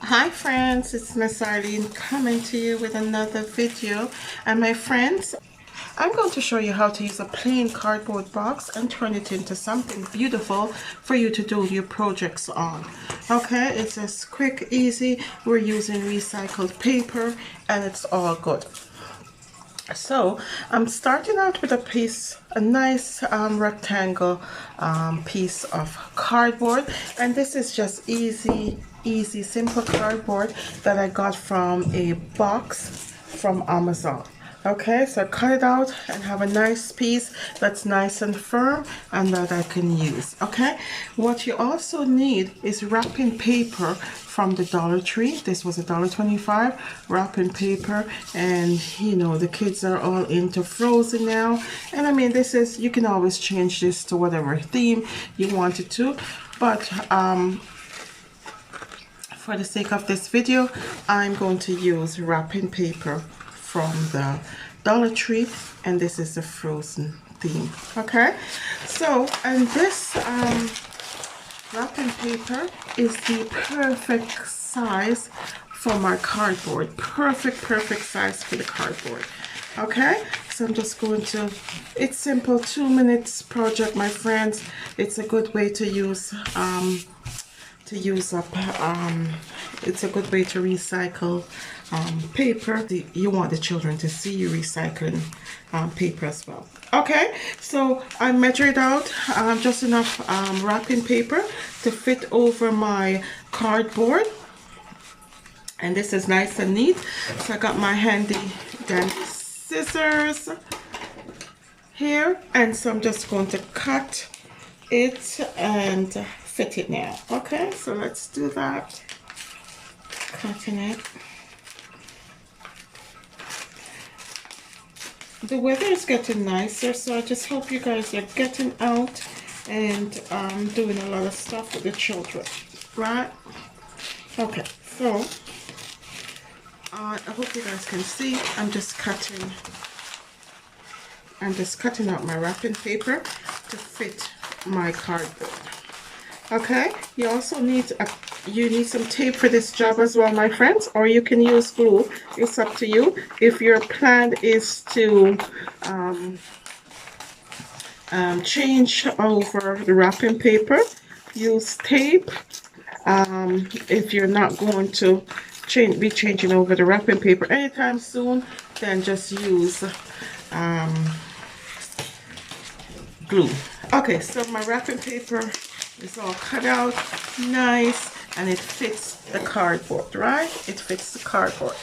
Hi friends, it's Miss Arlene coming to you with another video. And my friends, I'm going to show you how to use a plain cardboard box and turn it into something beautiful for you to do your projects on. Okay, it's just quick, easy. We're using recycled paper and it's all good. So I'm starting out with a nice rectangle piece of cardboard, and this is just easy, simple cardboard that I got from a box from Amazon. Okay, so I cut it out and have a nice piece that's nice and firm and that I can use. Okay, what you also need is wrapping paper from the Dollar Tree. This was $1.25 wrapping paper, and you know the kids are all into Frozen now, and I mean this is, you can always change this to whatever theme you want it to, but for the sake of this video I'm going to use wrapping paper from the Dollar Tree, and this is the Frozen theme. Okay, so and this wrapping paper is the perfect size for my cardboard. Perfect size for the cardboard. Okay, so I'm just going to, it's simple, 2 minutes project, my friends. It's a good way to use up it's a good way to recycle paper. You want the children to see you recycling paper as well. Okay, so I measured out just enough wrapping paper to fit over my cardboard, and this is nice and neat. So I got my handy dandy scissors here, and so I'm just going to cut it and fit it now. Okay, so let's do that. Cutting it. The weather is getting nicer, so I just hope you guys are getting out and doing a lot of stuff with the children, right? Okay, so I hope you guys can see I'm just cutting out my wrapping paper to fit my cardboard. Okay, you also need some tape for this job as well, my friends, or you can use glue. It's up to you. If your plan is to change over the wrapping paper, use tape. If you're not going to be changing over the wrapping paper anytime soon, then just use glue. Okay, so my wrapping paper is all cut out nice, and it fits the cardboard, right? It fits the cardboard.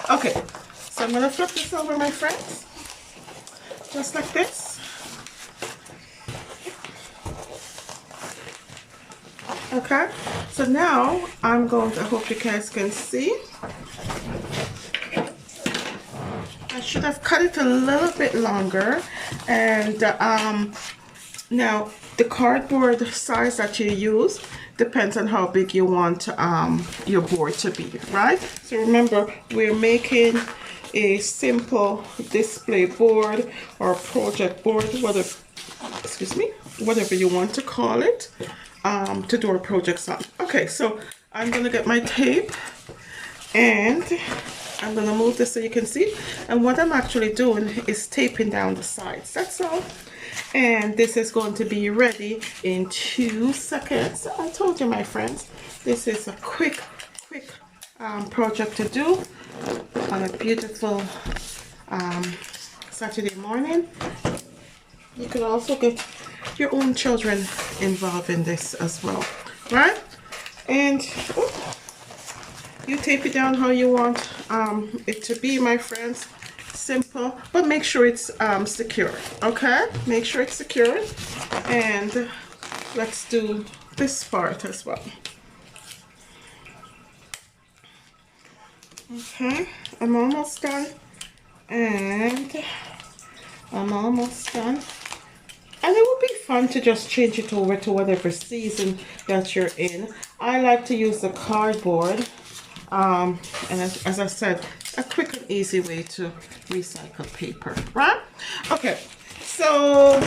Okay, so I'm gonna flip this over, my friends, just like this. Okay, so now I'm going to, I hope you guys can see, I should have cut it a little bit longer, and now the cardboard size that you use depends on how big you want your board to be, right? So remember, we're making a simple display board or project board, whatever you want to call it, to do our projects on. Okay, so I'm gonna get my tape and I'm gonna move this so you can see, and what I'm actually doing is taping down the sides, that's all. And this is going to be ready in 2 seconds. I told you, my friends, this is a quick project to do on a beautiful Saturday morning. You can also get your own children involved in this as well, right? And you tape it down how you want it to be, my friends. Simple, but make sure it's secure. Okay, make sure it's secure, and let's do this part as well. Okay, I'm almost done, and I'm almost done. And it would be fun to just change it over to whatever season that you're in. I like to use the cardboard, and as I said, a quick and easy way to recycle paper, right? Okay, so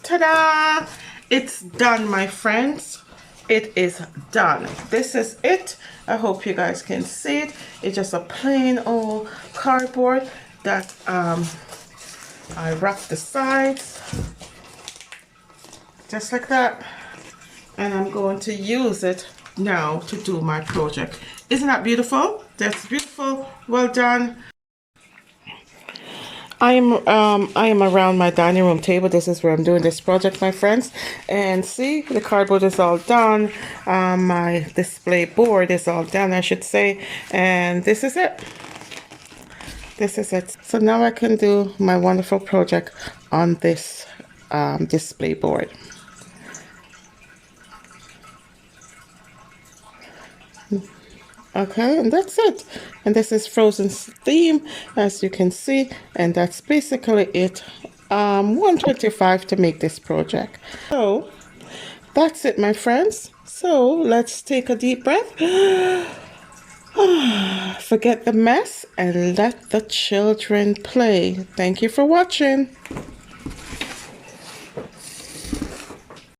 ta-da, it's done, my friends. it is done. This is it. I hope you guys can see it. It's just a plain old cardboard that I wrapped the sides just like that, and I'm going to use it now to do my project. Isn't that beautiful? That's beautiful. Well done. I am around my dining room table. This is where I'm doing this project, my friends. And see, the cardboard is all done. My display board is all done, I should say. And this is it. This is it. So now I can do my wonderful project on this display board. Okay, and that's it. And this is Frozen's theme, as you can see, and that's basically it. 125 to make this project. So that's it, my friends. So let's take a deep breath. Forget the mess and let the children play. Thank you for watching.